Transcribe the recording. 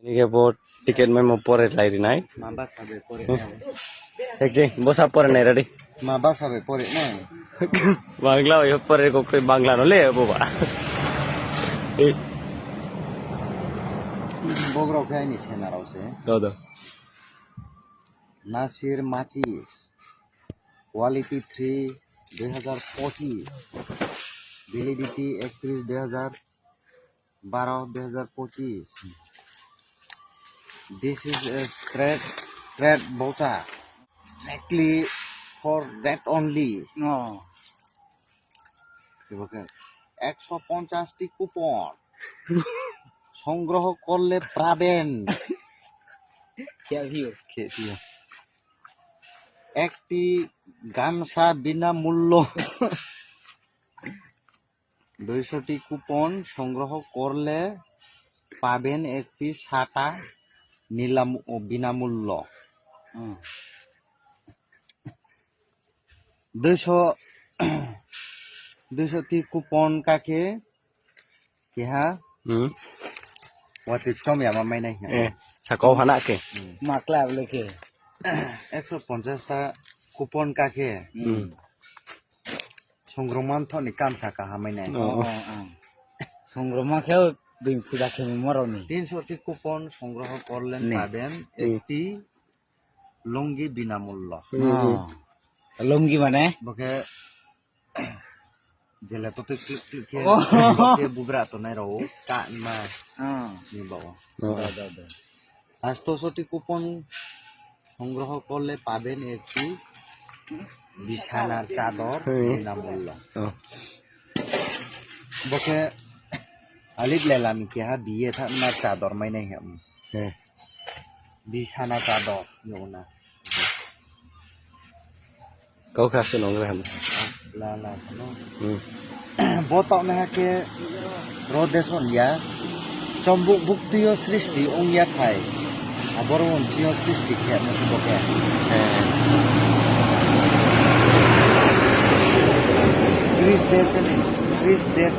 Ini ke buat tiket memo pore lagi naik. Maba sabe pore Ekji, bosa pore naik tadi. Maba sabe pore ne. Bangla yo pore kok Bangla no le boba. Bogrok hai ni sena rause. Dodo. Nasir Machis Quality 3 2025 Validity 31 2012 This is a thread voucher strictly for that only. No. 150টি coupon সংগ্রহ করলে পাবেন একটি গামছা বিনামূল্য 200টি coupon সংগ্রহ করলে পাবেন একটি ছাতা বিনামূল্য 200টি কুপন কাকে কিহা Wati tom ya mamai nai. Sakau anak ke. Makla boleh ke. 150 ta kupon kake. Songroman tho ni kam saka hamai nai. সংগ্রামা খেয়েও পূজা খেয়ে মরনি 300টি কুপন সংগ্রহ করলেন পাবেন একটি লুঙ্গি বিনামূল্য লুঙ্গি মানে বকে jela to ke bubra to nai ro ka ma ni bawa আষ্টশটি কুপন সংগ্রহ করলে পাবেন একটি বিছানার চাদর বিনামূল্য বকে আলিক লেলাম কি হা বিয়ে থা না চাদর মাই নাই হাম বিছানা চাদর ইউনা Kau kasih nongre ham. la la no botok na ke rodeson ya চম্বুক ভুক্তিয় সৃষ্টি অংয়া খাই আবার অঞ্চীয় সৃষ্টি খেয়ে মুসুবকে Chris Des